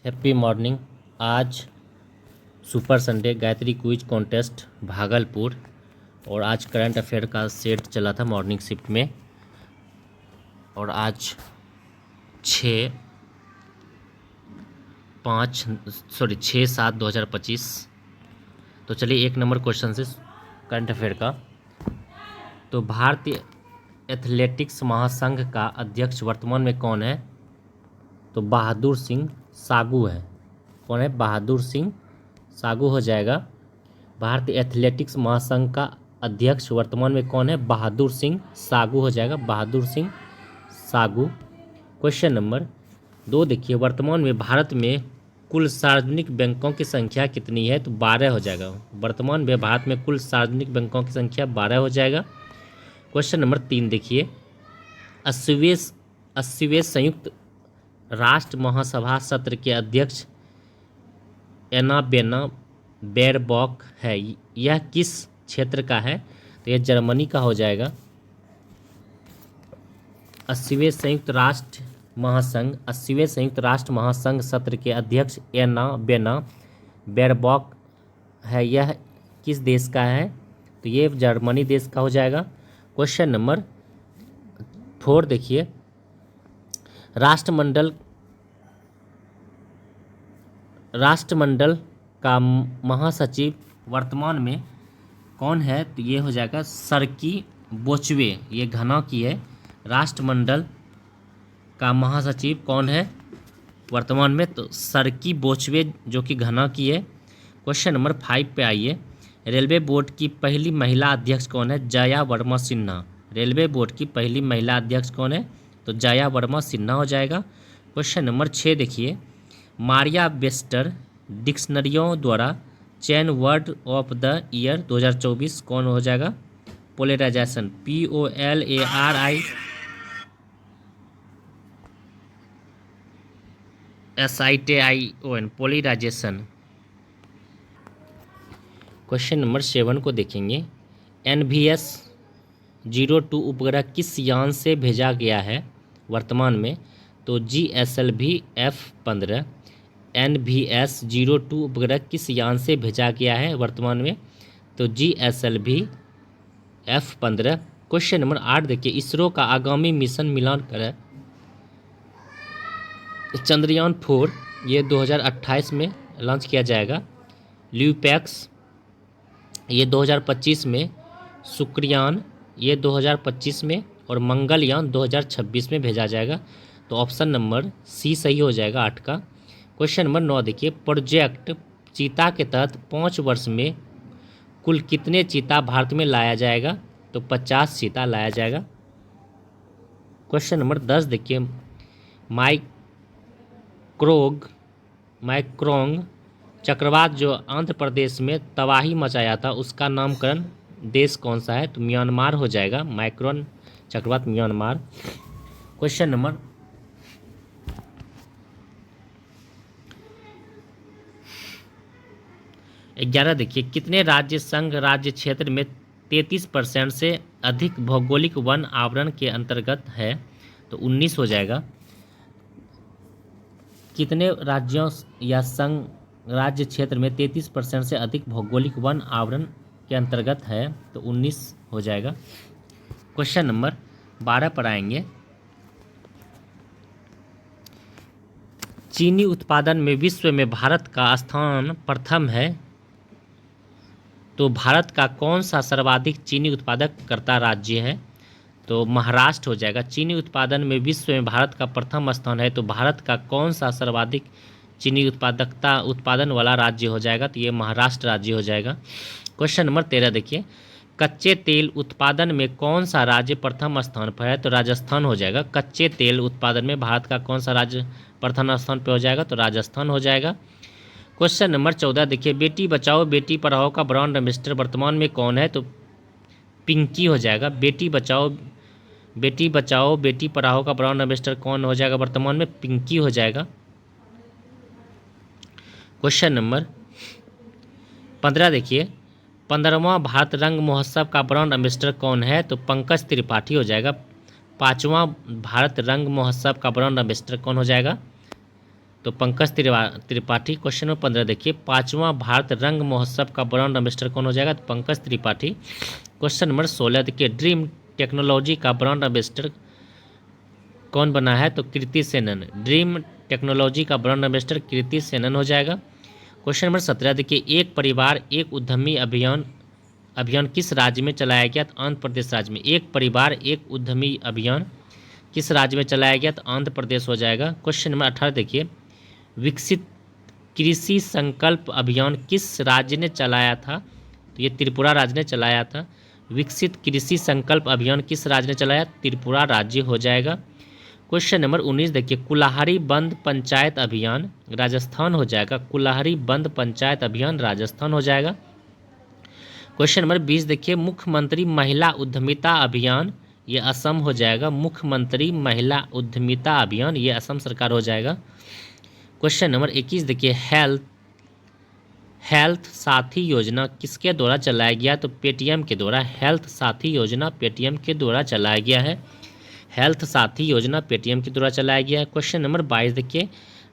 Happy morning. आज super Sunday Gayatri quiz contest Bhagalpur और आज करंट अफेयर का सेट चला था मॉर्निंग शिफ्ट में। और आज 6/7/2025। तो चलिए एक नंबर क्वेश्चन से करंट अफेयर का। तो भारतीय एथलेटिक्स महासंघ का अध्यक्ष वर्तमान में कौन है? तो बहादुर सिंह सागू है। कौन है? बहादुर सिंह सागू हो जाएगा। भारतीय एथलेटिक्स महासंघ का अध्यक्ष वर्तमान में कौन है? बहादुर सिंह सागू हो जाएगा। बहादुर सिंह सागू। क्वेश्चन नंबर 2 देखिए, वर्तमान में भारत में कुल सार्वजनिक बैंकों की संख्या कितनी है? तो 12 हो जाएगा। वर्तमान में भारत में कुल सार्वजनिक बैंकों की संख्या 12 हो जाएगा। क्वेश्चन नंबर 3 देखिए, 80वें संयुक्त राष्ट्र महासभा सत्र के अध्यक्ष एनाबेना बेरबॉक है। यह किस क्षेत्र का है? तो यह जर्मनी का हो जाएगा। 80वें संयुक्त राष्ट्र महासंघ सत्र के अध्यक्ष एनाबेना बेरबॉक है। यह किस देश का है? तो ये जर्मनी देश का हो जाएगा। क्वेश्चन नंबर 4 देखिए, राष्ट्रमंडल का महासचिव वर्तमान में कौन है? तो ये हो जाएगा सर्की बोचवे। ये घना की है। राष्ट्रमंडल का महासचिव कौन है वर्तमान में? तो सर्की बोचवे जो कि घना की है। क्वेश्चन नंबर 5 पे आइए, रेलवे बोर्ड की पहली महिला अध्यक्ष कौन है? जया वर्मा सिन्हा। रेलवे बोर्ड की पहली महिला अध्यक्ष कौन है? तो जया वर्मा सिन्हा हो जाएगा। क्वेश्चन नंबर 6 देखिए, मारिया वेस्टर डिक्शनरियों द्वारा चयन वर्ड ऑफ द ईयर 2024 कौन हो जाएगा? Polarisation. POLARISITION polarisation. Question number 7 को देखेंगे, NVS-02 उपग्रह किस यान से भेजा गया है वर्तमान में? तो GSLV F-15। NVS-02 उपग्रह किस यान से भेजा गया है वर्तमान में? तो GSLV F-15। क्वेश्चन नंबर 8 देखिए, इसरो का आगामी मिशन मिलान करें चंद्रयान 4 ये 2028 में लॉन्च किया जाएगा। ल्यूपैक्स ये 2025 में, शुक्रयान ये 2025 में और मंगलयान 2026 में भेजा जाएगा। तो ऑप्शन नंबर सी सही हो जाएगा 8 का। क्वेश्चन नंबर 9 देखिए, प्रोजेक्ट चीता के तहत 5 वर्ष में कुल कितने चीता भारत में लाया जाएगा? तो 50 चीता लाया जाएगा। क्वेश्चन नंबर 10 देखिए, माइक्रोंग चक्रवात जो आंध्र प्रदेश में तबाही मचाया था उसका नामकरण देश कौन सा है? तो म्यांमार हो जाएगा। माइक्रोन चक्रवात म्यांमार। क्वेश्चन नंबर 11 देखिए, कितने राज्य संघ राज्य क्षेत्र में 33% से अधिक भौगोलिक वन आवरण के अंतर्गत है? तो 19 हो जाएगा। कितने राज्यों या संघ राज्य क्षेत्र में 33% से अधिक भौगोलिक वन आवरण के अंतर्गत है? तो 19 हो जाएगा। क्वेश्चन नंबर 12 पर आएंगे, चीनी उत्पादन में विश्व में भारत का स्थान प्रथम है। तो भारत का कौन सा सर्वाधिक चीनी उत्पादक करता राज्य है? तो महाराष्ट्र हो जाएगा। चीनी उत्पादन में विश्व में भारत का प्रथम स्थान है, तो भारत का कौन सा सर्वाधिक चीनी उत्पादन वाला राज्य हो जाएगा? तो ये महाराष्ट्र राज्य हो जाएगा। क्वेश्चन नंबर 13 देखिए, कच्चे तेल उत्पादन में कौन सा राज्य प्रथम स्थान पर है? तो राजस्थान हो जाएगा। कच्चे तेल उत्पादन में भारत का कौन सा राज्य प्रथम स्थान पर हो जाएगा? तो राजस्थान हो जाएगा। क्वेश्चन नंबर 14 देखिए, बेटी बचाओ बेटी पढ़ाओ का ब्रांड एम्बेसडर वर्तमान में कौन है? तो पिंकी हो जाएगा। बेटी बचाओ बेटी पढ़ाओ का ब्रांड एम्बेसडर कौन हो जाएगा वर्तमान में? पिंकी हो जाएगा। क्वेश्चन नंबर 15 देखिए, 15वां भारत रंग महोत्सव का ब्रांड एम्बेसडर कौन है? तो पंकज त्रिपाठी हो जाएगा। 5वां भारत रंग महोत्सव का ब्रांड एम्बेसडर कौन हो जाएगा? तो पंकज त्रिपाठी। क्वेश्चन नंबर 15 देखिए, 5वां भारत रंग महोत्सव का ब्रांड एम्बेसडर कौन हो जाएगा? तो पंकज त्रिपाठी। क्वेश्चन नंबर 16 देखिए, ड्रीम टेक्नोलॉजी का ब्रांड एम्बेसडर कौन बना है? तो कृति सेनन। ड्रीम टेक्नोलॉजी का ब्रांड एम्बेसडर कृति सेनन हो जाएगा। क्वेश्चन नंबर 17 देखिए, एक परिवार एक उद्यमी अभियान अभियान किस राज्य में चलाया गया? तो आंध्र प्रदेश राज्य में। एक परिवार एक उद्यमी अभियान किस राज्य में चलाया गया? तो आंध्र प्रदेश हो जाएगा। क्वेश्चन नंबर 18 देखिए, विकसित कृषि संकल्प अभियान किस राज्य ने चलाया था? तो ये त्रिपुरा राज्य ने चलाया था। विकसित कृषि संकल्प अभियान किस राज्य ने चलाया? त्रिपुरा राज्य हो जाएगा। क्वेश्चन नंबर 19 देखिए, कुल्हाड़ी बंद पंचायत अभियान राजस्थान हो जाएगा। कुल्हाड़ी बंद पंचायत अभियान राजस्थान हो जाएगा। क्वेश्चन नंबर 20 देखिए, मुख्यमंत्री महिला उद्यमिता अभियान ये असम हो जाएगा। मुख्यमंत्री महिला उद्यमिता अभियान ये असम सरकार हो जाएगा। क्वेश्चन नंबर 21 देखिए, हेल्थ साथी योजना किसके द्वारा चलाया गया? तो पेटीएम के द्वारा। हेल्थ साथी योजना पेटीएम के द्वारा चलाया गया है। हेल्थ साथी योजना पेटीएम के द्वारा चलाया गया है। क्वेश्चन नंबर 22 देखिए,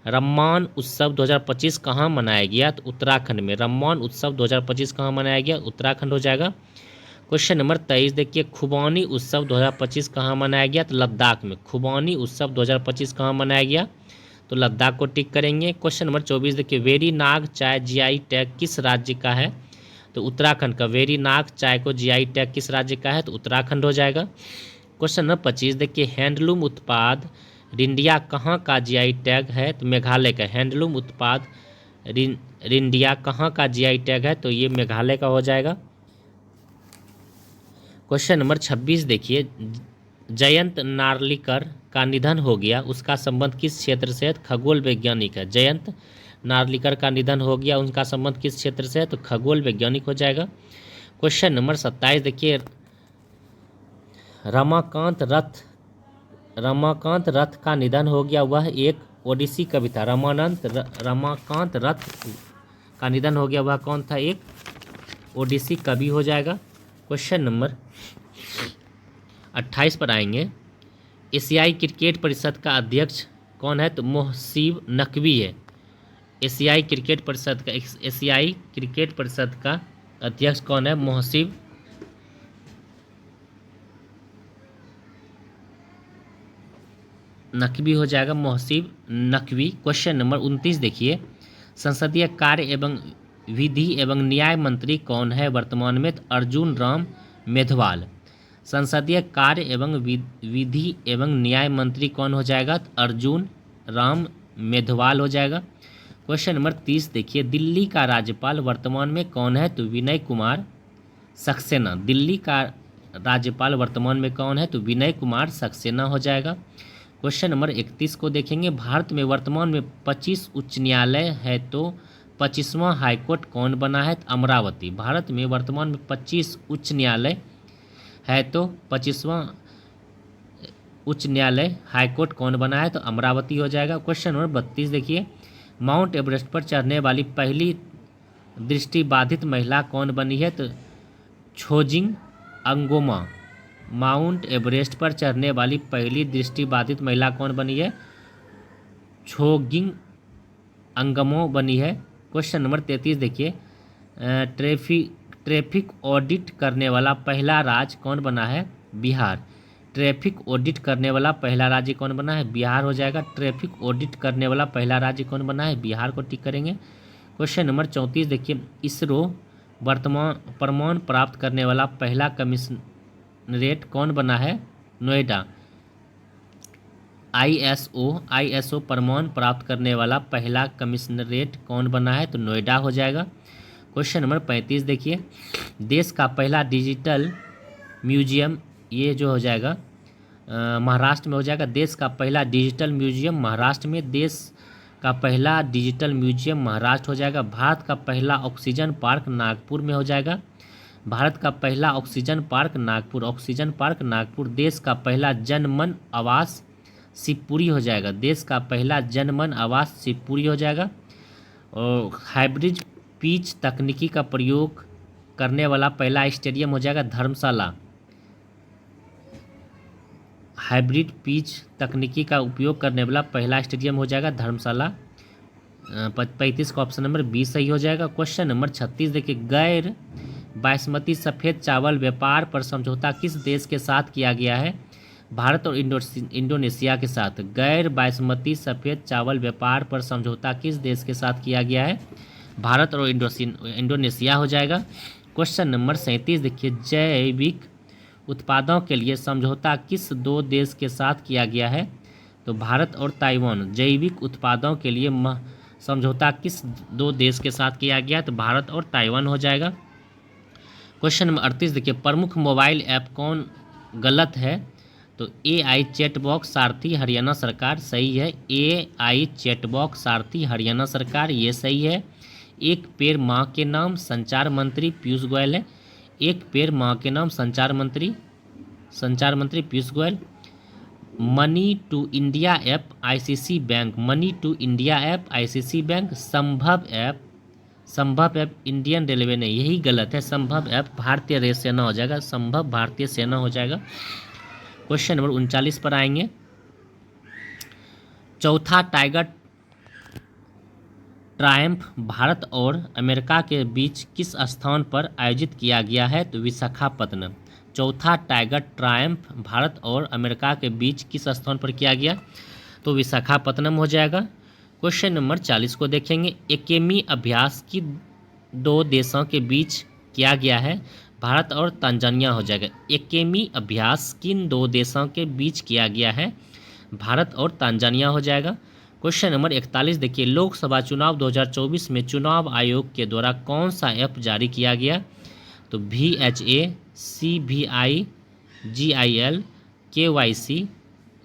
रम्मान उत्सव 2025 कहाँ मनाया गया? तो उत्तराखंड में। रम्मान उत्सव 2025 कहाँ मनाया गया? उत्तराखंड हो जाएगा। क्वेश्चन नंबर 23 देखिए, खुबानी उत्सव 2025 कहाँ मनाया गया? तो लद्दाख में। खुबानी उत्सव 2025 कहाँ मनाया गया? तो लद्दाख को टिक करेंगे। क्वेश्चन नंबर 24 देखिए, वेरी नाग चाय जीआई टैग किस राज्य का है? तो उत्तराखंड का। वेरी नाग चाय को जीआई टैग किस राज्य का है? तो उत्तराखंड हो जाएगा। क्वेश्चन नंबर 25 देखिए, हैंडलूम उत्पाद रिंडिया कहाँ का जीआई टैग है? तो मेघालय का। हैंडलूम उत्पाद रिंडिया कहाँ का जीआई टैग है? तो ये मेघालय का हो जाएगा। क्वेश्चन नंबर 26 देखिए, जयंत नार्लिकर का निधन हो गया, उसका संबंध किस क्षेत्र से है? खगोल वैज्ञानिक है। जयंत नार्लिकर का निधन हो गया, उनका संबंध किस क्षेत्र से है? तो खगोल वैज्ञानिक हो जाएगा। क्वेश्चन नंबर 27 देखिए, रमाकांत रथ का निधन हो गया, वह एक ओडिसी कवि था। रमाकांत रथ का निधन हो गया, वह कौन था? एक ओडिसी कवि हो जाएगा। क्वेश्चन नंबर 28 पर आएंगे, एशियाई क्रिकेट परिषद का अध्यक्ष कौन है? तो मोहसिब नकवी है। एशियाई क्रिकेट परिषद का अध्यक्ष कौन है? मोहसिब नकवी हो जाएगा। मोहसिब नकवी। क्वेश्चन नंबर 29 देखिए, संसदीय कार्य एवं विधि एवं न्याय मंत्री कौन है वर्तमान में? तो अर्जुन राम मेघवाल। संसदीय कार्य एवं विधि एवं न्याय मंत्री कौन हो जाएगा? तो अर्जुन राम मेघवाल हो जाएगा। क्वेश्चन नंबर 30 देखिए, दिल्ली का राज्यपाल वर्तमान में कौन है? तो विनय कुमार सक्सेना। दिल्ली का राज्यपाल वर्तमान में कौन है? तो विनय कुमार सक्सेना हो जाएगा। क्वेश्चन नंबर 31 को देखेंगे, भारत में वर्तमान में 25 उच्च न्यायालय है, तो 25वां हाईकोर्ट कौन बना है? तो अमरावती। भारत में वर्तमान में 25 उच्च न्यायालय है, तो 25वां उच्च न्यायालय हाईकोर्ट कौन बना है? तो अमरावती हो जाएगा। क्वेश्चन नंबर 32 देखिए, माउंट एवरेस्ट पर चढ़ने वाली पहली दृष्टिबाधित महिला कौन बनी है? तो छोजिंग अंगोमा। माउंट एवरेस्ट पर चढ़ने वाली पहली दृष्टिबाधित महिला कौन बनी है? छोगिंग अंगमो बनी है। क्वेश्चन नंबर 33 देखिए, ट्रैफिक ऑडिट करने वाला पहला राज्य कौन बना है? बिहार। ट्रैफिक ऑडिट करने वाला पहला राज्य कौन बना है? बिहार हो जाएगा। ट्रैफिक ऑडिट करने वाला पहला राज्य कौन बना है? बिहार को टिक करेंगे। क्वेश्चन नंबर 34 देखिए, इसरो वर्तमान प्रमाण प्राप्त करने वाला पहला कमिश्नरेट कौन बना है? नोएडा। आईएसओ प्रमाण प्राप्त करने वाला पहला कमिश्नरेट कौन बना है? तो नोएडा हो जाएगा। क्वेश्चन नंबर 35 देखिए, देश का पहला डिजिटल म्यूजियम ये जो हो जाएगा महाराष्ट्र में हो जाएगा। देश का पहला डिजिटल म्यूजियम महाराष्ट्र में। देश का पहला डिजिटल म्यूजियम महाराष्ट्र हो जाएगा। भारत का पहला ऑक्सीजन पार्क नागपुर में हो जाएगा। भारत का पहला oxygen park Nagpur. Oxygen park Nagpur. देश का पहला जनमन आवास शिवपुरी हो जाएगा। देश का पहला जनमन आवास शिवपुरी हो जाएगा। और हाइब्रिड पिच तकनीकी का प्रयोग करने वाला पहला स्टेडियम हो जाएगा धर्मशाला। हाइब्रिड पिच तकनीकी का उपयोग करने वाला पहला स्टेडियम हो जाएगा धर्मशाला। 35 का ऑप्शन नंबर बी सही हो जाएगा। क्वेश्चन नंबर 36 देखिए, गैर बासमती सफ़ेद चावल व्यापार पर समझौता किस देश के साथ किया गया है? भारत और इंडोनेशिया के साथ। गैर बासमती सफ़ेद चावल व्यापार पर समझौता किस देश के साथ किया गया है? भारत और इंडोनेशिया हो जाएगा। क्वेश्चन नंबर 37 देखिए, जैविक उत्पादों के लिए समझौता किस दो देश के साथ किया गया है? तो भारत और ताइवान। जैविक उत्पादों के लिए समझौता किस दो देश के साथ किया गया? तो भारत और ताइवान हो जाएगा। क्वेश्चन नंबर 38 देखिए, प्रमुख मोबाइल ऐप कौन गलत है? तो AI चैट बॉक्स सारथी हरियाणा सरकार सही है। AI चैट बॉक्स सारथी हरियाणा सरकार ये सही है। एक पेड़ माँ के नाम संचार मंत्री पीयूष गोयल है। एक पेड़ माँ के नाम संचार मंत्री Piyush Goyal. Money to India app ICC bank. Money to India app ICC bank. Sambhav app Indian railway ने, यही गलत है। संभव ऐप भारतीय रेल सेना हो जाएगा। संभव भारतीय सेना हो जाएगा। क्वेश्चन नंबर 39 पर आएंगे। चौथा टाइगर ट्रायम्फ भारत और अमेरिका के बीच किस स्थान पर आयोजित किया गया है? तो विशाखापत्तनम। चौथा टाइगर ट्रायम्फ भारत और अमेरिका के बीच किस स्थान पर किया गया? तो विशाखापत्तनम हो जाएगा। क्वेश्चन नंबर 40 को देखेंगे। एकेमी अभ्यास की दो देशों के बीच किया गया है? भारत और तंजानिया हो जाएगा। एकेमी अभ्यास किन दो देशों के बीच किया गया है? भारत और तंजानिया हो जाएगा। क्वेश्चन नंबर 41 देखिए, लोकसभा चुनाव 2024 में चुनाव आयोग के द्वारा कौन सा ऐप जारी किया गया? तो VHA CVI GIL KYC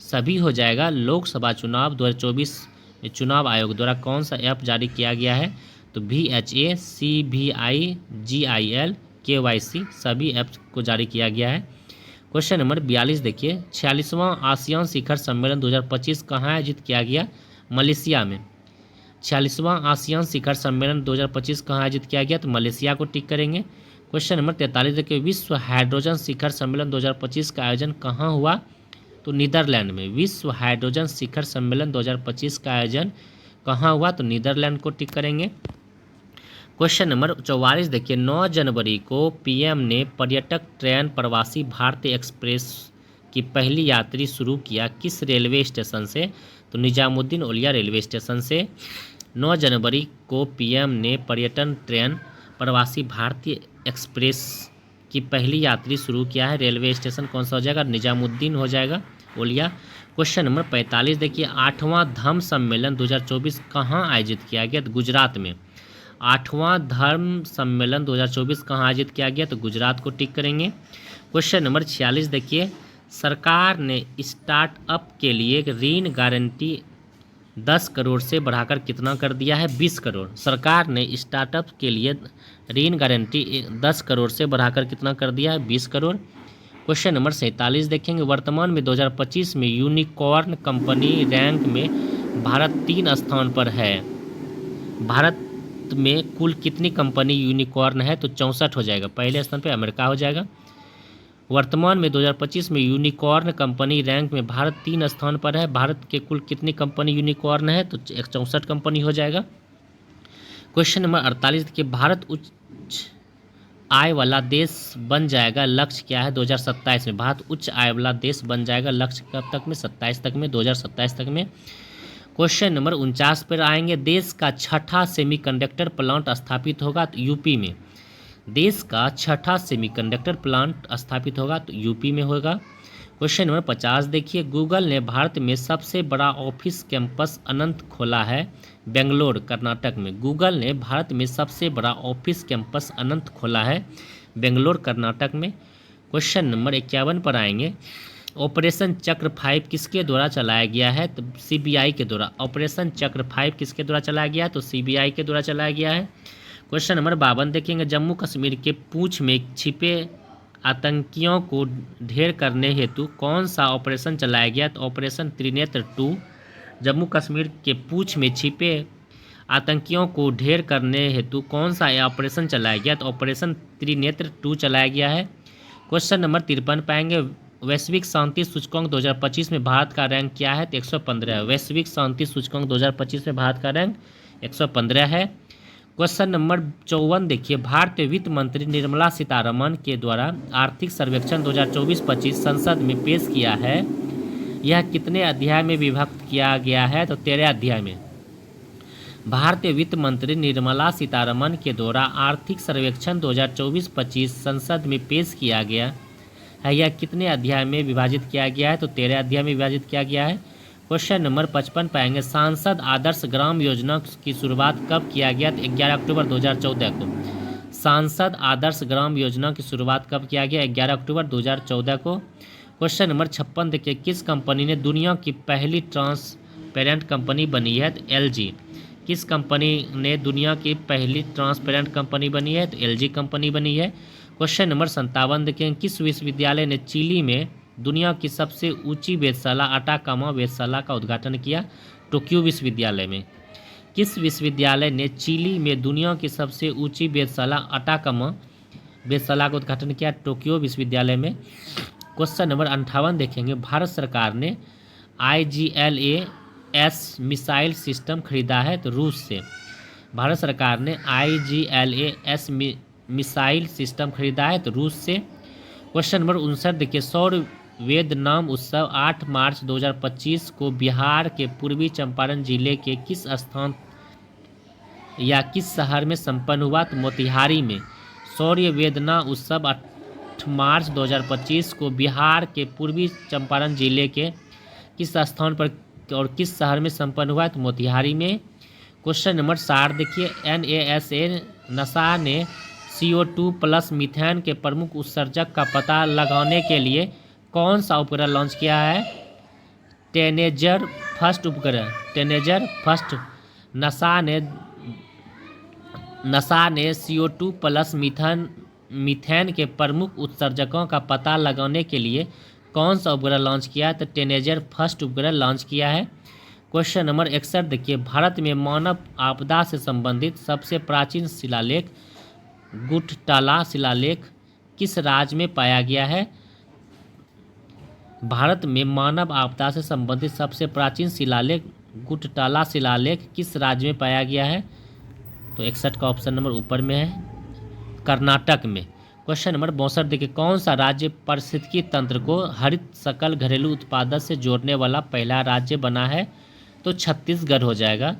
सभी हो जाएगा। लोकसभा चुनाव 2024 में चुनाव आयोग द्वारा कौन सा ऐप जारी किया गया है? तो VHA CVI GIL KYC सभी ऐप्स को जारी किया गया है। क्वेश्चन नंबर 42 देखिए, 46वां आसियान शिखर सम्मेलन 2025 कहाँ आयोजित किया गया? मलेशिया में। 46वां आसियान शिखर सम्मेलन 2025 कहाँ आयोजित किया गया? तो मलेशिया को टिक करेंगे। क्वेश्चन नंबर 43 देखिए, विश्व हाइड्रोजन शिखर सम्मेलन 2025 का आयोजन कहाँ हुआ? तो नीदरलैंड में। विश्व हाइड्रोजन शिखर सम्मेलन 2025 का आयोजन कहाँ हुआ? तो नीदरलैंड को टिक करेंगे। क्वेश्चन नंबर 44 देखिए, 9 जनवरी को PM ने पर्यटक ट्रेन प्रवासी भारतीय एक्सप्रेस की पहली यात्री शुरू किया किस रेलवे स्टेशन से? तो निजामुद्दीन औलिया रेलवे स्टेशन से। 9 जनवरी को PM ने पर्यटन ट्रेन प्रवासी भारतीय एक्सप्रेस की पहली यात्री शुरू किया है। रेलवे स्टेशन कौन सा हो जाएगा? निजामुद्दीन हो जाएगा औलिया। क्वेश्चन नंबर 45 देखिए, 8वां धम्म सम्मेलन 2024 कहाँ आयोजित किया गया? तो गुजरात में। 8वां धर्म सम्मेलन 2024 कहाँ आयोजित किया गया? तो गुजरात को टिक करेंगे। क्वेश्चन नंबर 46 देखिए, सरकार ने स्टार्टअप के लिए ऋण गारंटी 10 करोड़ से बढ़ाकर कितना कर दिया है? 20 करोड़। सरकार ने स्टार्टअप के लिए ऋण गारंटी 10 करोड़ से बढ़ाकर कितना कर दिया है? 20 करोड़। क्वेश्चन नंबर 47 देखेंगे, वर्तमान में 2025 में यूनिकॉर्न कंपनी रैंक में भारत 3 स्थान पर है। भारत में कुल कितनी कंपनी यूनिकॉर्न है? तो 64 हो जाएगा। पहले स्थान पे अमेरिका हो जाएगा। वर्तमान में 2025 में यूनिकॉर्न कंपनी रैंक में भारत 3 स्थान पर है। भारत के कुल कितनी कंपनी यूनिकॉर्न है? तो 64 कंपनी हो जाएगा। क्वेश्चन नंबर 48 कि भारत उच्च आय वाला देश बन जाएगा, लक्ष्य क्या है 2027 में? भारत उच्च आय वाला देश बन जाएगा, लक्ष्य कब तक में? 27 तक में, 2027 तक में। क्वेश्चन नंबर 49 पर आएंगे, देश का छठा सेमीकंडक्टर प्लांट स्थापित होगा तो यूपी में। देश का छठा सेमीकंडक्टर प्लांट स्थापित होगा तो यूपी में होगा। क्वेश्चन नंबर 50 देखिए, गूगल ने भारत में सबसे बड़ा ऑफिस कैंपस अनंत खोला है बेंगलोर कर्नाटक में। गूगल ने भारत में सबसे बड़ा ऑफिस कैंपस अनंत खोला है बेंगलोर कर्नाटक में। क्वेश्चन नंबर 51 पर आएंगे, ऑपरेशन चक्र 5 किसके द्वारा चलाया गया है? तो CBI के द्वारा। ऑपरेशन चक्र 5 किसके द्वारा चलाया गया है? तो CBI के द्वारा चलाया गया है। क्वेश्चन नंबर 52 देखेंगे, जम्मू कश्मीर के पूंछ में छिपे आतंकियों को ढेर करने हेतु कौन सा ऑपरेशन चलाया गया? तो ऑपरेशन त्रिनेत्र 2। जम्मू कश्मीर के पूंछ में छिपे आतंकियों को ढेर करने हेतु कौन सा ऑपरेशन चलाया गया? तो ऑपरेशन त्रिनेत्र 2 चलाया गया है। क्वेश्चन नंबर 53 पाएंगे, वैश्विक शांति सूचकांक 2025 में भारत का रैंक क्या है? तो 115 है। वैश्विक शांति सूचकांक 2025 में भारत का रैंक 115 है। क्वेश्चन नंबर 54 देखिए, भारतीय वित्त मंत्री निर्मला सीतारमण के द्वारा आर्थिक सर्वेक्षण 2024-25 संसद में पेश किया है, यह कितने अध्याय में विभक्त किया गया है? तो 13 अध्याय में। भारतीय वित्त मंत्री निर्मला सीतारमण के द्वारा आर्थिक सर्वेक्षण 2024-25 संसद में पेश किया गया है, यह कितने अध्याय में विभाजित किया गया है? तो 13 अध्याय में विभाजित किया गया है। क्वेश्चन नंबर 55 पाएंगे, सांसद आदर्श ग्राम योजना की शुरुआत कब किया गया? तो 11 अक्टूबर 2014 को। सांसद आदर्श ग्राम योजना की शुरुआत कब किया गया? 11 अक्टूबर 2014 को। क्वेश्चन नंबर 56 देखिए, किस कंपनी ने दुनिया की पहली ट्रांसपेरेंट कंपनी बनी है? तो LG। किस कंपनी ने दुनिया की पहली ट्रांसपेरेंट कंपनी बनी है? तो LG कंपनी बनी है। क्वेश्चन नंबर 57 देखें, किस विश्वविद्यालय ने चिली में दुनिया की सबसे ऊंची वेधशाला अटाकामा वेधशाला का उद्घाटन किया? टोक्यो विश्वविद्यालय में। किस विश्वविद्यालय ने चिली में दुनिया की सबसे ऊंची वेधशाला अटाकामा वेधशाला का उद्घाटन किया? टोक्यो विश्वविद्यालय में। क्वेश्चन नंबर 58 देखेंगे, भारत सरकार ने IGLAS मिसाइल सिस्टम खरीदा है? तो रूस से। भारत सरकार ने IGLAS मिसाइल सिस्टम खरीदा है? तो रूस से। क्वेश्चन नंबर 59 देखिए, सौर वेद नाम उत्सव 8 मार्च 2025 को बिहार के पूर्वी चंपारण जिले के किस स्थान या किस शहर में संपन्न हुआ? तो मोतिहारी में। सौर्य वेदना उत्सव 8 मार्च 2025 को बिहार के पूर्वी चंपारण जिले के किस स्थान पर और किस शहर में संपन्न हुआ? तो मोतिहारी में। क्वेश्चन नंबर 60 देखिए, NASA नसा ने CO2 प्लस मीथेन के प्रमुख उत्सर्जक का पता लगाने के लिए कौन सा उपग्रह लॉन्च किया है? टेनेजर फर्स्ट उपग्रह। टेनेजर फर्स्ट। नसा ने CO2 प्लस मीथेन के प्रमुख उत्सर्जकों का पता लगाने के लिए कौन सा उपग्रह लॉन्च किया है? तो टेनेजर फर्स्ट उपग्रह लॉन्च किया है। क्वेश्चन नंबर 61 देखिए, भारत में मानव आपदा से संबंधित सबसे प्राचीन शिलालेख गुटटाला शिलालेख किस राज्य में पाया गया है? भारत में मानव आपदा से संबंधित सबसे प्राचीन शिलालेख गुटटाला शिलालेख किस राज्य में पाया गया है? तो 61 का ऑप्शन नंबर ऊपर में है, कर्नाटक में। क्वेश्चन नंबर 62 देखिए, कौन सा राज्य पारिस्थितिकी तंत्र को हरित सकल घरेलू उत्पादन से जोड़ने वाला पहला राज्य बना है? तो छत्तीसगढ़ हो जाएगा।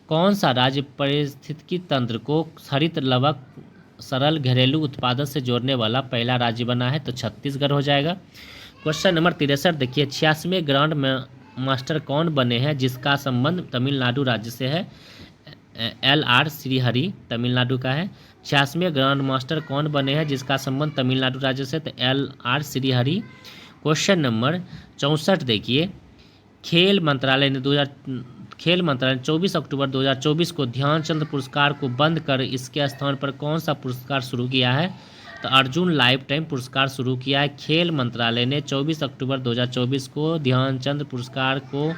कौन सा राज्य पारिस्थितिकी तंत्र को हरित लवक सरल घरेलू उत्पादन से जोड़ने वाला पहला राज्य बना है? तो छत्तीसगढ़ हो जाएगा। क्वेश्चन नंबर 63 देखिए, 86वें ग्रांड मास्टर कौन बने हैं जिसका संबंध तमिलनाडु राज्य से है? LR श्रीहरि तमिलनाडु का है। 86वें ग्रांड मास्टर कौन बने हैं जिसका संबंध तमिलनाडु राज्य से? तो LR श्रीहरि। क्वेश्चन नंबर 64 देखिए, खेल मंत्रालय ने 24 अक्टूबर 2024 को ध्यानचंद पुरस्कार को बंद कर इसके स्थान पर कौन सा पुरस्कार शुरू किया है? तो अर्जुन लाइफ टाइम पुरस्कार शुरू किया है। खेल मंत्रालय ने 24 अक्टूबर 2024 को ध्यानचंद पुरस्कार को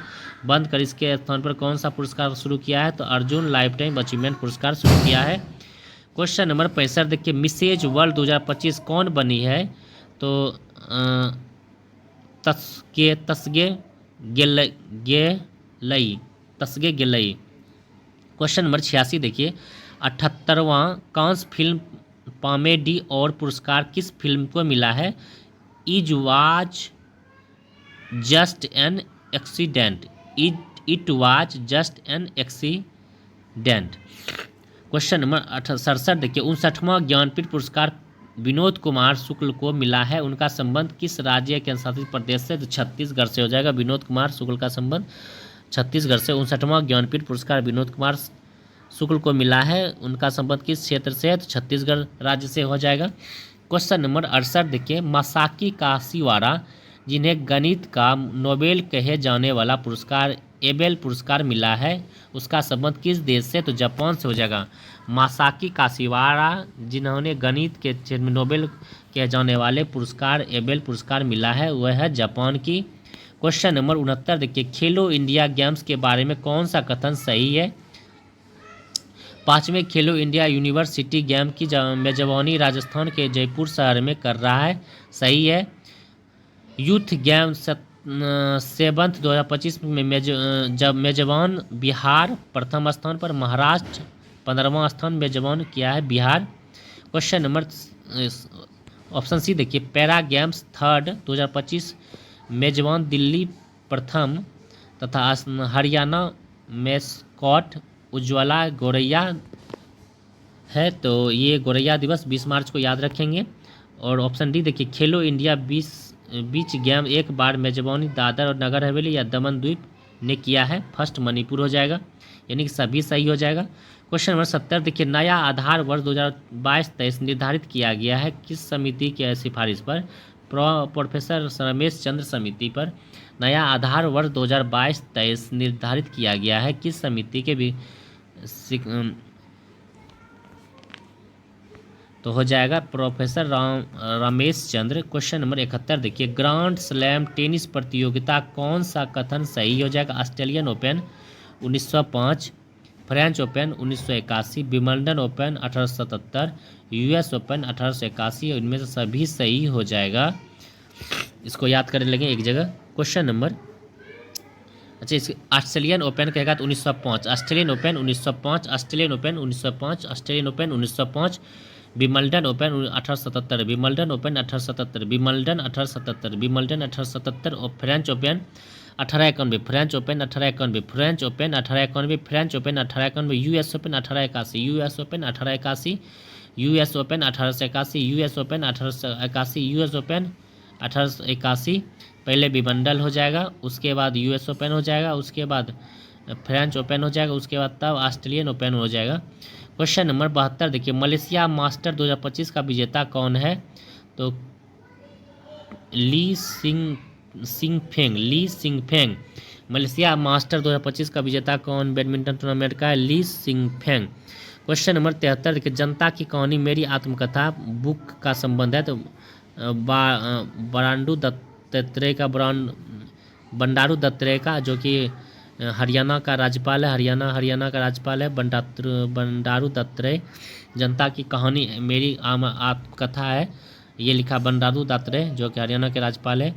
बंद कर इसके स्थान पर कौन सा पुरस्कार शुरू किया है? तो अर्जुन लाइफ टाइम अचीवमेंट पुरस्कार शुरू किया है। क्वेश्चन नंबर 65 देखिए, मिसेज वर्ल्ड 2025 कौन बनी है? तो तस्गे गेलई। क्वेश्चन नंबर 86 देखिए, 78वां कांस फिल्म कॉमेडी और पुरस्कार किस फिल्म को मिला है? It was just an accident. It was just an accident. Question number 67 देखिए, 59वां ज्ञानपीठ पुरस्कार विनोद कुमार शुक्ल को मिला है, उनका संबंध किस राज्य के शासित प्रदेश से? तो छत्तीसगढ़ से हो जाएगा। विनोद कुमार शुक्ल का संबंध छत्तीसगढ़ से। 59वां ज्ञानपीठ पुरस्कार विनोद कुमार शुक्ल को मिला है, उनका संबंध किस क्षेत्र से है? तो छत्तीसगढ़ राज्य से हो जाएगा। क्वेश्चन नंबर 68 देखिए, मासाकी काशिवारा जिन्हें गणित का नोबेल कहे जाने वाला पुरस्कार एबेल पुरस्कार मिला है, उसका संबंध किस देश से? तो जापान से हो जाएगा। मासाकी काशिवारा जिन्होंने गणित के क्षेत्र में नोबेल कहे जाने वाले पुरस्कार एबेल पुरस्कार मिला है, वह है जापान की। क्वेश्चन नंबर 69 देखिए, खेलो इंडिया गेम्स के बारे में कौन सा कथन सही है? 5वें खेलो इंडिया यूनिवर्सिटी गेम की मेजबानी राजस्थान के जयपुर शहर में कर रहा है, सही है। यूथ गेम 7 2025 में जब मेजबान बिहार प्रथम स्थान पर, महाराष्ट्र 15वां स्थान मेजबान किया है Bihar. Question number option C देखिए, पैरा गेम्स थर्ड 2025 मेजबान दिल्ली प्रथम तथा हरियाणा मेस्कॉट उज्ज्वला गौरैया है, तो ये गौरैया दिवस 20 मार्च को याद रखेंगे। और ऑप्शन डी देखिए, खेलो इंडिया बीच गेम एक बार मेजबानी दादर और नगर हवेली या दमन द्वीप ने किया है, फर्स्ट मणिपुर हो जाएगा, यानी कि सभी सही हो जाएगा। क्वेश्चन नंबर 70 देखिए, नया आधार वर्ष 2022-23 निर्धारित किया गया है किस समिति के सिफारिश पर? प्रोफेसर रमेश चंद्र समिति पर नया आधार वर्ष 2022-23 निर्धारित किया गया है किस समिति के भी तो हो जाएगा professor Ramesh Chandra. Question number 71 देखिए, ग्रांड स्लैम टेनिस प्रतियोगिता कौन सा कथन सही हो जाएगा? Australian open 1905, French open 1981, Wimbledon open 1877, US open 1881, इनमें से सभी सही हो जाएगा। इसको याद कर लेंगे एक जगह। क्वेश्चन नंबर अच्छा, इस ऑस्ट्रेलियन ओपन कहेगा तो 1905, Australian open 1905, Australian open 1905, Australian open 1905, Wimbledon open 1877, Wimbledon open 1877, Wimbledon 1877, Wimbledon 1877 और French open 1891, French open 1891, French open 1891, French open 1891, US open 1881, US open 1881, US open 1881, US open 1881, US open 1881। पहले Wimbledon हो जाएगा, उसके बाद US open हो जाएगा, उसके बाद फ्रेंच ओपन हो जाएगा, उसके बाद तब ऑस्ट्रेलियन ओपन हो जाएगा। क्वेश्चन नंबर 72 देखिए, मलेशिया मास्टर 2025 का विजेता कौन है? तो ली सिंगफेंग मलेशिया मास्टर 2025 का विजेता कौन बैडमिंटन टूर्नामेंट का है? ली सिंगफेंग। क्वेश्चन नंबर 73 देखिए, जनता की कहानी मेरी आत्मकथा बुक का संबंध है, तो बरांडू दत्तात्रेय का बंडारू दत्तात्रेय का, जो कि हरियाणा का राज्यपाल है, हरियाणा का राज्यपाल है बंडारू दत्तात्रेय। जनता की कहानी मेरी आत्मकथा है, ये लिखा बंडारू दत्तात्रेय, जो कि हरियाणा के राज्यपाल है।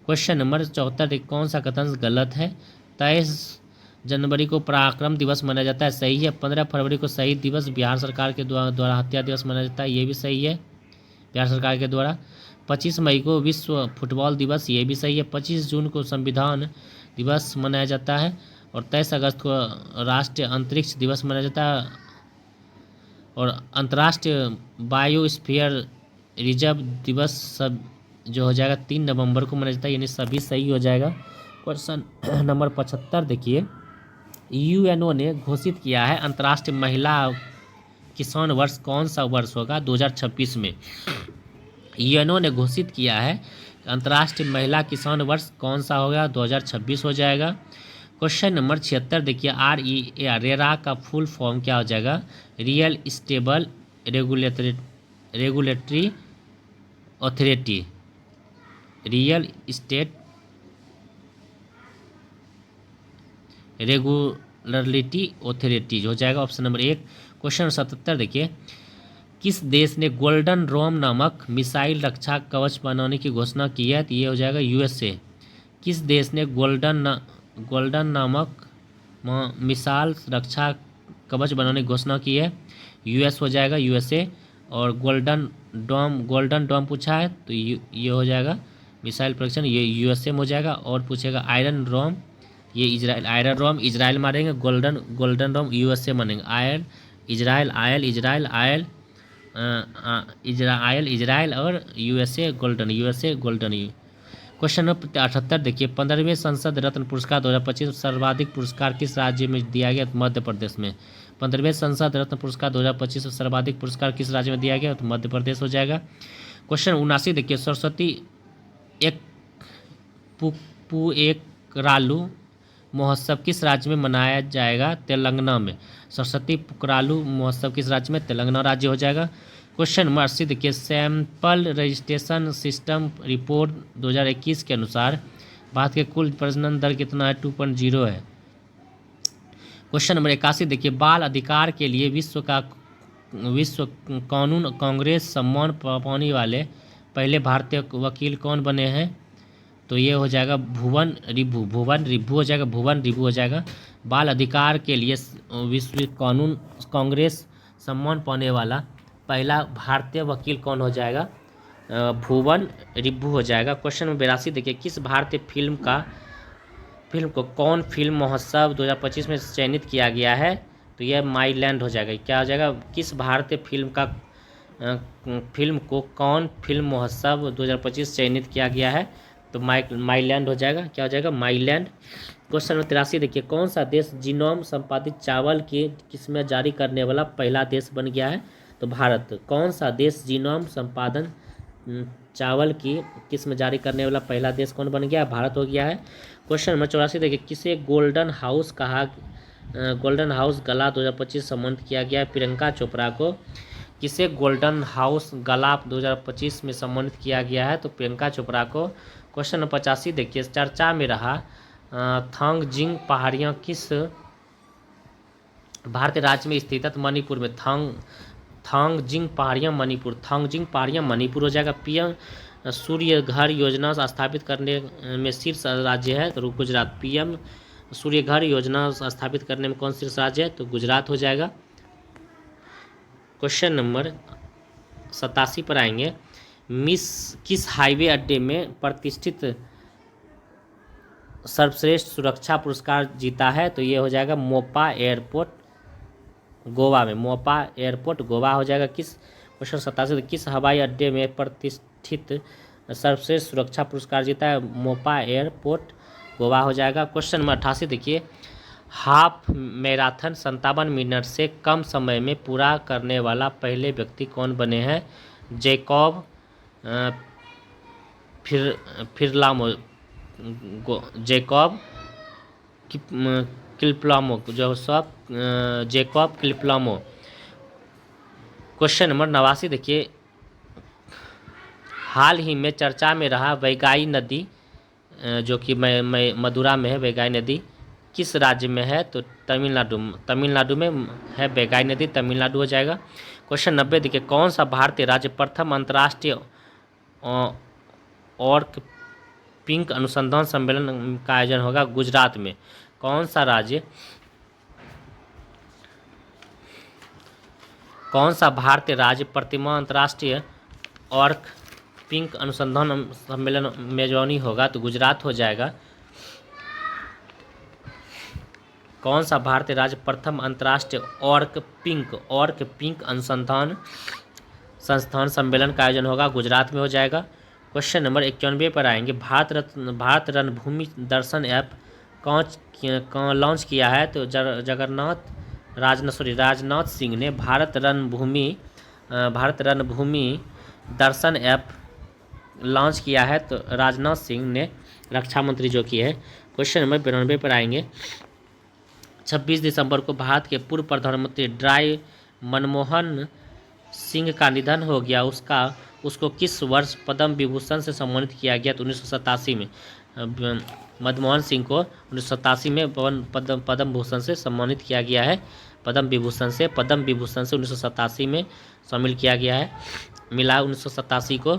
क्वेश्चन नंबर 74 कौन सा कथन गलत है? 23 जनवरी को पराक्रम दिवस मनाया जाता है, सही है। 15 फरवरी को शहीद दिवस बिहार सरकार के द्वारा हत्या दिवस मनाया जाता है, ये भी सही है, बिहार सरकार के द्वारा। 25 मई को विश्व फुटबॉल दिवस, ये भी सही है। 25 जून को संविधान दिवस मनाया जाता है और 23 अगस्त को राष्ट्रीय अंतरिक्ष दिवस मनाया जाता है और अंतर्राष्ट्रीय बायोस्फीयर रिजर्व दिवस सब जो हो जाएगा 3 नवंबर को मनाया जाता है, यानी सभी सही हो जाएगा। क्वेश्चन नंबर 75 देखिए, यूएनओ ने घोषित किया है अंतर्राष्ट्रीय महिला किसान वर्ष कौन सा वर्ष होगा 2026 में? यूएनओ ने घोषित किया है अंतर्राष्ट्रीय महिला किसान वर्ष कौन सा होगा 2026 हो जाएगा। क्वेश्चन नंबर 76 देखिए, रेरा का फुल फॉर्म क्या हो जाएगा? Real stable regulatory authority, real estate regularity authority हो जाएगा ऑप्शन नंबर 1। क्वेश्चन 77 देखिए, किस देश ने गोल्डन रोम नामक मिसाइल रक्षा कवच बनाने की घोषणा की है? तो ये हो जाएगा यूएसए। किस देश ने गोल्डन नामक मिसाइल रक्षा कवच बनाने की घोषणा की है? यूएस हो जाएगा, यूएसए। और गोल्डन डोम पूछा है, तो ये हो जाएगा मिसाइल परीक्षण, ये यूएसए में हो जाएगा। और पूछेगा आयरन रोम, ये इजराइल, आयरन रोम इजराइल मारेंगे, गोल्डन रोम यूएसए मानेंगे। इजराइल और यूएसए गोल्डन। क्वेश्चन नंबर 78 देखिए, 15वें संसद रत्न पुरस्कार 2025 सर्वाधिक पुरस्कार किस राज्य में दिया गया? मध्य प्रदेश में। 15वें संसद रत्न पुरस्कार 2025 सर्वाधिक पुरस्कार किस राज्य में दिया गया? तो मध्य प्रदेश हो जाएगा। क्वेश्चन 79 देखिए, सरस्वती पुक्करालू महोत्सव किस राज्य में मनाया जाएगा? तेलंगाना में। सरस्वती पुक्करालू महोत्सव किस राज्य में? तेलंगाना राज्य हो जाएगा। क्वेश्चन नंबर 80 देखिए, सैंपल रजिस्ट्रेशन सिस्टम रिपोर्ट 2021 के अनुसार भारत के कुल प्रजनन दर कितना है? 2.0 है। क्वेश्चन नंबर 81 देखिए, बाल अधिकार के लिए विश्व कानून कांग्रेस सम्मान पाने वाले पहले भारतीय वकील कौन बने हैं? तो ये हो जाएगा भुवन रिभु हो जाएगा, भुवन रिभु हो जाएगा। बाल अधिकार के लिए विश्व कानून कांग्रेस सम्मान पाने वाला पहला भारतीय वकील कौन हो जाएगा? भुवन रिभु हो जाएगा। क्वेश्चन नंबर 82 देखिए, किस भारतीय फिल्म को कौन फिल्म महोत्सव 2025 में चयनित किया गया है? तो यह माई लैंड हो जाएगा। क्या हो जाएगा? किस भारतीय फिल्म को कौन फिल्म महोत्सव 2025 चयनित किया गया है? तो माई लैंड हो जाएगा। क्या हो जाएगा? माई लैंड। क्वेश्चन नंबर 83 देखिए, कौन सा देश जीनोम संपादित चावल की किस्में जारी करने वाला पहला देश बन गया है? तो भारत। कौन सा देश जीनोम संपादन चावल की किस्म जारी करने वाला पहला देश कौन बन गया? भारत हो गया है। क्वेश्चन नंबर 84 देखिए, किसे गोल्डन हाउस गला 2025 सम्मानित किया गया है? प्रियंका चोपड़ा को किसे गोल्डन हाउस गला 2025 में सम्मानित किया गया है? तो प्रियंका चोपड़ा को। क्वेश्चन नंबर 85 देखिए, चर्चा में रहा थांगजिंग पहाड़ियाँ किस भारतीय राज्य में स्थित है? तो मणिपुर में। थांगजिंग पहाड़ियाँ मणिपुर हो जाएगा। पीएम सूर्य घर योजना स्थापित करने में शीर्ष राज्य है? तो गुजरात। पीएम सूर्य घर योजना स्थापित करने में कौन शीर्ष राज्य है? तो गुजरात हो जाएगा। क्वेश्चन नंबर 87 पर आएंगे, किस हाईवे अड्डे में प्रतिष्ठित सर्वश्रेष्ठ सुरक्षा पुरस्कार जीता है? तो ये हो जाएगा मोपा एयरपोर्ट गोवा में। मोपा एयरपोर्ट गोवा हो जाएगा। क्वेश्चन 87 किस हवाई अड्डे में प्रतिष्ठित सर्वश्रेष्ठ सुरक्षा पुरस्कार जीता है? मोपा एयरपोर्ट गोवा हो जाएगा। क्वेश्चन नंबर 88 देखिए, हाफ मैराथन 57 मिनट से कम समय में पूरा करने वाला पहले व्यक्ति कौन बने हैं? जैकब किप्लामो। क्वेश्चन नंबर 89 देखिए, हाल ही में चर्चा में रहा वैगाई नदी जो कि मदुरा में है, वैगाई नदी किस राज्य में है? तो तमिलनाडु में है वैगाई नदी, तमिलनाडु हो जाएगा। क्वेश्चन 90 देखिए, कौन सा भारतीय राज्य प्रथम अंतर्राष्ट्रीय ऑर्क पिंक अनुसंधान सम्मेलन का आयोजन होगा? गुजरात में। कौन सा भारतीय राज्य प्रथम अंतर्राष्ट्रीय ऑर्क पिंक अनुसंधान सम्मेलन मेजबानी होगा? तो गुजरात हो जाएगा। कौन सा भारतीय राज्य प्रथम अंतर्राष्ट्रीय ऑर्क पिंक अनुसंधान संस्थान सम्मेलन का आयोजन होगा? गुजरात में हो जाएगा। क्वेश्चन नंबर 91 पर आएंगे, भारत रन भूमि दर्शन ऐप कौन लॉन्च किया है? तो राजनाथ सिंह ने भारत रन भूमि दर्शन ऐप लॉन्च किया है। तो राजनाथ सिंह ने, रक्षा मंत्री जो कि है। क्वेश्चन नंबर 92 पर आएंगे, 26 दिसंबर को भारत के पूर्व प्रधानमंत्री ड्राई मनमोहन सिंह का निधन हो गया। उसको किस वर्ष पद्म विभूषण से सम्मानित किया गया? तो 1987 में। मनमोहन सिंह को 1987 में पद्म भूषण से सम्मानित किया गया है। पद्म विभूषण से 1987 में शामिल किया गया है। मिला 1987 को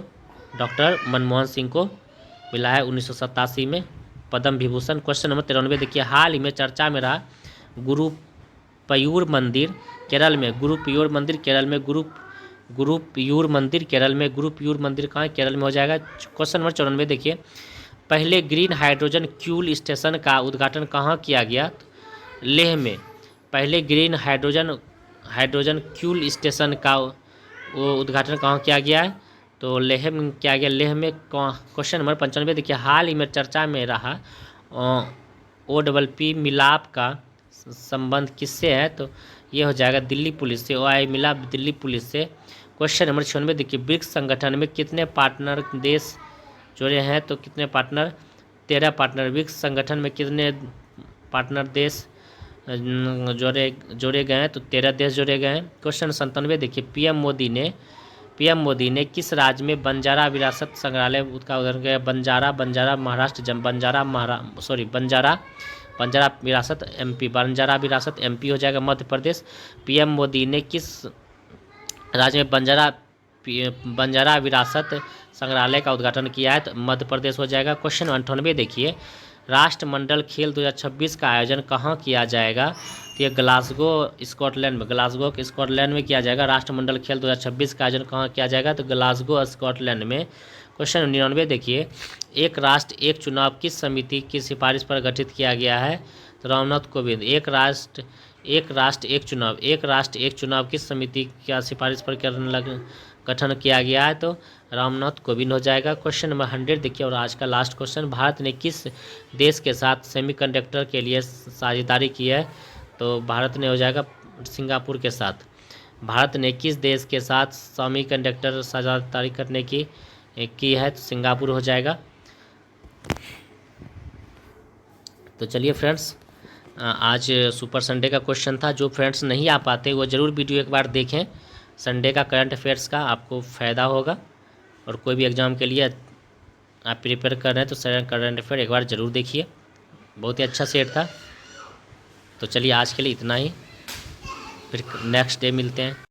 डॉक्टर मनमोहन सिंह को मिला है 1987 में पद्म विभूषण। क्वेश्चन नंबर 93 देखिए, हाल ही में चर्चा में रहा गुरुपयूर मंदिर केरल में गुरुपयूर मंदिर कहाँ है? केरल में हो जाएगा। क्वेश्चन नंबर 94 देखिए, पहले ग्रीन हाइड्रोजन फ्यूल स्टेशन का उद्घाटन कहाँ किया गया? लेह में। पहले ग्रीन हाइड्रोजन फ्यूल स्टेशन का उद्घाटन कहाँ किया गया है? तो लेह में किया गया। लेह में। क्वेश्चन नंबर 95 देखिए, हाल ही में चर्चा में रहा OPP मिलाप का संबंध किससे है? तो ये हो जाएगा दिल्ली पुलिस से। OI मिलाप दिल्ली पुलिस से। क्वेश्चन नंबर 96 देखिए, ब्रिक्स संगठन में कितने पार्टनर देश जुड़े हैं? तो कितने पार्टनर? 13 पार्टनर। ब्रिक्स संगठन में कितने पार्टनर देश जोड़े गए हैं? तो 13 देश जोड़े गए हैं। क्वेश्चन 97 देखिए, पीएम मोदी ने किस राज्य में बंजारा विरासत संग्रहालय का उद्घाटन किया? बंजारा महाराष्ट्र। बंजारा विरासत MP हो जाएगा मध्य प्रदेश। पीएम मोदी ने किस राज्य में बंजारा बंजारा विरासत संग्रहालय का उद्घाटन किया है? तो मध्य प्रदेश हो जाएगा। क्वेश्चन 98 देखिए, राष्ट्रमंडल खेल 2026 का आयोजन कहाँ किया जाएगा? तो ये ग्लासगो स्कॉटलैंड में, ग्लासगो स्कॉटलैंड में किया जाएगा। राष्ट्रमंडल खेल 2026 का आयोजन कहाँ किया जाएगा? तो ग्लासगो स्कॉटलैंड में। क्वेश्चन 99 देखिए, एक राष्ट्र एक चुनाव किस समिति की सिफारिश पर गठित किया गया है? तो रामनाथ कोविंद। एक राष्ट्र एक चुनाव, एक राष्ट्र एक चुनाव किस समिति का सिफारिश पर गठन किया गया है? तो रामनाथ कोविंद हो जाएगा। क्वेश्चन नंबर 100 देखिए और आज का लास्ट क्वेश्चन, भारत ने किस देश के साथ सेमीकंडक्टर के लिए साझेदारी की है? तो भारत ने हो जाएगा सिंगापुर के साथ। भारत ने किस देश के साथ सेमीकंडक्टर साझेदारी करने की है? तो सिंगापुर हो जाएगा। तो चलिए फ्रेंड्स, आज सुपर संडे का क्वेश्चन था। जो फ्रेंड्स नहीं आ पाते वो ज़रूर वीडियो एक बार देखें। संडे का करंट अफेयर्स का आपको फ़ायदा होगा, और कोई भी एग्ज़ाम के लिए आप प्रिपेयर कर रहे हैं तो करंट अफेयर एक बार ज़रूर देखिए, बहुत ही अच्छा सेट था। तो चलिए आज के लिए इतना ही, फिर नेक्स्ट डे मिलते हैं।